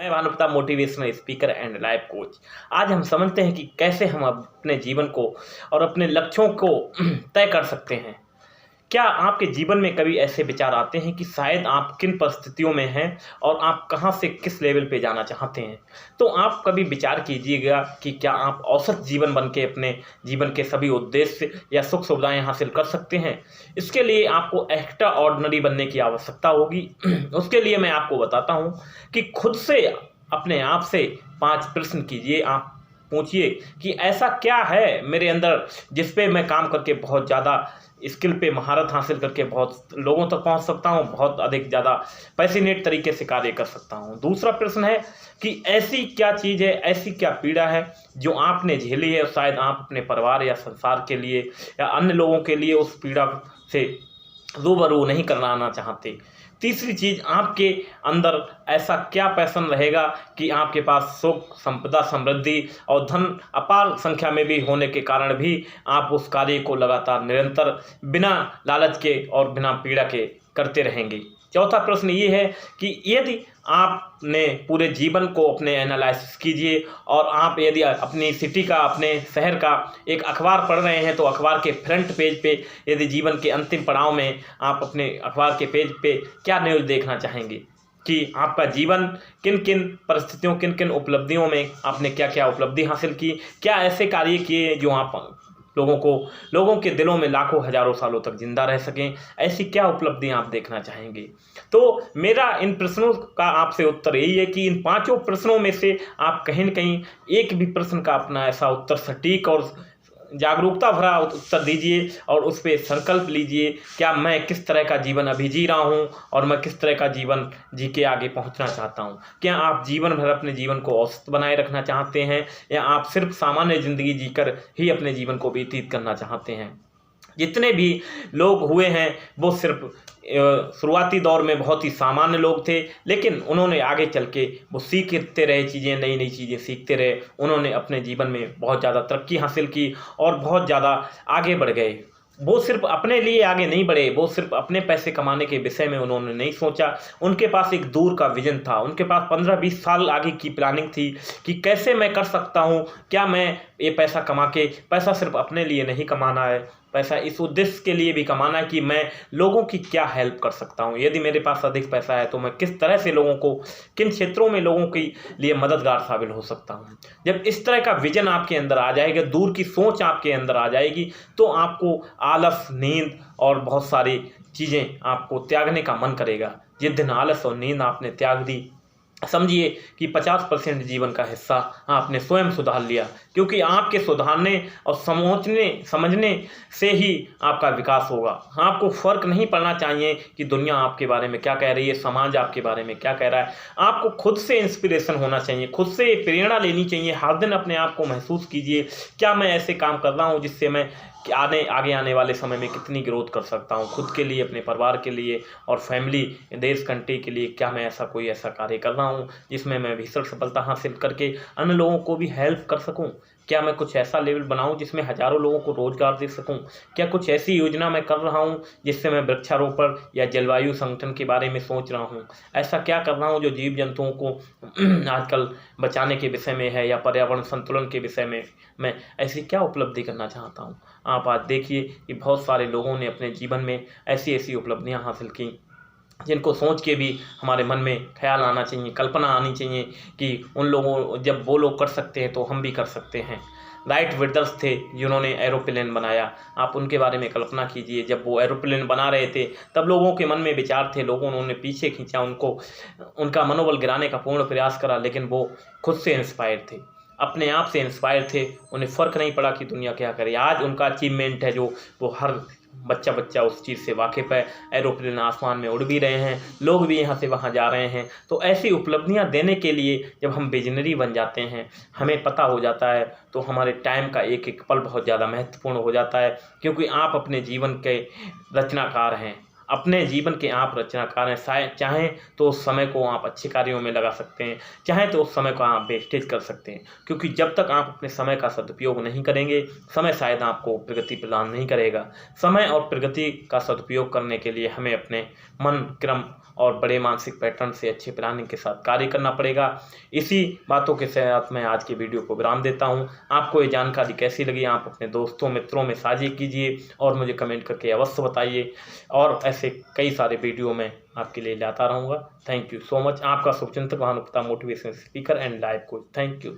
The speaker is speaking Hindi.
मैं Bhanupratap, motivational speaker and life coach. आज हम समझते हैं कि कैसे हम अपने जीवन को और अपने लक्ष्यों को तय कर सकते हैं। क्या आपके जीवन में कभी ऐसे विचार आते हैं कि शायद आप किन परिस्थितियों में हैं और आप कहां से किस लेवल पे जाना चाहते हैं? तो आप कभी विचार कीजिएगा कि क्या आप औसत जीवन बन के अपने जीवन के सभी उद्देश्य या सुख सुविधाएं हासिल कर सकते हैं? इसके लिए आपको एक्स्ट्रा ऑर्डिनरी बनने की आवश्यकता होगी। उसके लिए मैं आपको बताता हूं कि खुद से अपने आप से 5 प्रश्न कीजिए। आप पूछिए कि ऐसा क्या है मेरे अंदर जिस पे मैं काम करके बहुत ज़्यादा स्किल पे महारत हासिल करके बहुत लोगों तक पहुंच सकता हूं, बहुत अधिक ज़्यादा पैसिनेट तरीके से कार्य कर सकता हूं। दूसरा प्रश्न है कि ऐसी क्या चीज़ है, ऐसी क्या पीड़ा है जो आपने झेली है, शायद आप अपने परिवार या संसार के लिए या अन्य लोगों के लिए उस पीड़ा से रूबरू नहीं कराना चाहते। तीसरी चीज़, आपके अंदर ऐसा क्या पैशन रहेगा कि आपके पास सुख, संपदा, समृद्धि और धन अपार संख्या में भी होने के कारण भी आप उस कार्य को लगातार निरंतर बिना लालच के और बिना पीड़ा के करते रहेंगे। चौथा प्रश्न ये है कि यदि आपने पूरे जीवन को अपने एनालिसिस कीजिए और आप यदि अपनी सिटी का, अपने शहर का एक अखबार पढ़ रहे हैं तो अखबार के फ्रंट पेज पे यदि जीवन के अंतिम पड़ाव में आप अपने अखबार के पेज पे क्या न्यूज़ देखना चाहेंगे कि आपका जीवन किन किन परिस्थितियों, किन किन उपलब्धियों में आपने क्या क्या उपलब्धि हासिल की, क्या ऐसे कार्य किए जो आप लोगों के दिलों में लाखों हजारों सालों तक जिंदा रह सकें, ऐसी क्या उपलब्धियां आप देखना चाहेंगे। तो मेरा इन प्रश्नों का आपसे उत्तर यही है कि इन 5 प्रश्नों में से आप कहीं न कहीं एक भी प्रश्न का अपना ऐसा उत्तर सटीक और जागरूकता भरा उत्तर दीजिए और उस पर संकल्प लीजिए, क्या मैं किस तरह का जीवन अभी जी रहा हूँ और मैं किस तरह का जीवन जी के आगे पहुँचना चाहता हूँ। क्या आप जीवन भर अपने जीवन को औसत बनाए रखना चाहते हैं या आप सिर्फ सामान्य ज़िंदगी जीकर ही अपने जीवन को व्यतीत करना चाहते हैं। जितने भी लोग हुए हैं वो सिर्फ शुरुआती दौर में बहुत ही सामान्य लोग थे, लेकिन उन्होंने आगे चल के वो सीखते रहे चीज़ें, नई नई चीज़ें सीखते रहे। उन्होंने अपने जीवन में बहुत ज़्यादा तरक्की हासिल की और बहुत ज़्यादा आगे बढ़ गए। वो सिर्फ अपने लिए आगे नहीं बढ़े, वो सिर्फ अपने पैसे कमाने के विषय में उन्होंने नहीं सोचा। उनके पास एक दूर का विजन था, उनके पास 15-20 साल आगे की प्लानिंग थी कि कैसे मैं कर सकता हूँ, क्या मैं ये पैसा कमा के, पैसा सिर्फ अपने लिए नहीं कमाना है, पैसा इस उद्देश्य के लिए भी कमाना है कि मैं लोगों की क्या हेल्प कर सकता हूँ। यदि मेरे पास अधिक पैसा है तो मैं किस तरह से लोगों को, किन क्षेत्रों में लोगों के लिए मददगार साबित हो सकता हूँ। जब इस तरह का विजन आपके अंदर आ जाएगा, दूर की सोच आपके अंदर आ जाएगी, तो आपको आलस, नींद और बहुत सारी चीज़ें आपको त्यागने का मन करेगा। जिस दिन आलस और नींद आपने त्याग दी, समझिए कि 50% जीवन का हिस्सा आपने स्वयं सुधार लिया, क्योंकि आपके सुधारने और समझने से ही आपका विकास होगा। आपको फ़र्क नहीं पड़ना चाहिए कि दुनिया आपके बारे में क्या कह रही है, समाज आपके बारे में क्या कह रहा है। आपको खुद से इंस्पिरेशन होना चाहिए, खुद से प्रेरणा लेनी चाहिए। हर दिन अपने आप को महसूस कीजिए, क्या मैं ऐसे काम कर रहा हूँ जिससे मैं आगे आने वाले समय में कितनी ग्रोथ कर सकता हूँ, खुद के लिए, अपने परिवार के लिए और फैमिली, देश, कंट्री के लिए। क्या मैं कोई ऐसा कार्य कर रहा हूँ जिसमें मैं भीषण सफलता हासिल करके अन्य लोगों को भी हेल्प कर सकूँ। क्या मैं कुछ ऐसा लेवल बनाऊं जिसमें हजारों लोगों को रोजगार दे सकूं। क्या कुछ ऐसी योजना मैं कर रहा हूं जिससे मैं वृक्षारोपण या जलवायु संगठन के बारे में सोच रहा हूं। ऐसा क्या कर रहा हूं जो जीव जंतुओं को आजकल बचाने के विषय में है या पर्यावरण संतुलन के विषय में मैं ऐसी क्या उपलब्धि करना चाहता हूं। आप आज देखिए कि बहुत सारे लोगों ने अपने जीवन में ऐसी ऐसी उपलब्धियां हासिल की जिनको सोच के भी हमारे मन में ख्याल आना चाहिए, कल्पना आनी चाहिए कि उन लोगों, जब वो लोग कर सकते हैं तो हम भी कर सकते हैं। राइट ब्रदर्स थे जिन्होंने एरोप्लेन बनाया, आप उनके बारे में कल्पना कीजिए। जब वो एरोप्लेन बना रहे थे तब लोगों के मन में विचार थे, लोगों ने उन्हें पीछे खींचा, उनको उनका मनोबल गिराने का पूर्ण प्रयास करा, लेकिन वो खुद से इंस्पायर थे, अपने आप से इंस्पायर थे। उन्हें फ़र्क नहीं पड़ा कि दुनिया क्या करे। आज उनका अचीवमेंट है जो वो हर बच्चा उस चीज़ से वाकिफ़ है। एरोप्लेन आसमान में उड़ भी रहे हैं, लोग भी यहाँ से वहाँ जा रहे हैं। तो ऐसी उपलब्धियाँ देने के लिए जब हम विजनरी बन जाते हैं, हमें पता हो जाता है, तो हमारे टाइम का एक एक पल बहुत ज़्यादा महत्वपूर्ण हो जाता है, क्योंकि आप अपने जीवन के रचनाकार हैं। अपने जीवन के आप रचनाकार हैं। शायद चाहें तो उस समय को आप अच्छे कार्यों में लगा सकते हैं, चाहें तो उस समय को आप वेस्टेज कर सकते हैं, क्योंकि जब तक आप अपने समय का सदुपयोग नहीं करेंगे, समय शायद आपको प्रगति प्रदान नहीं करेगा। समय और प्रगति का सदुपयोग करने के लिए हमें अपने मन, क्रम और बड़े मानसिक पैटर्न से अच्छे प्लानिंग के साथ कार्य करना पड़ेगा। इसी बातों के साथ मैं आज की वीडियो को विराम देता हूं। आपको ये जानकारी कैसी लगी आप अपने दोस्तों मित्रों में साझा कीजिए और मुझे कमेंट करके अवश्य बताइए, और ऐसे कई सारे वीडियो मैं आपके लिए लाता रहूँगा। Thank you so much. आपका शुभचिंतक Bhanupratap, motivational speaker and life coach. Thank you.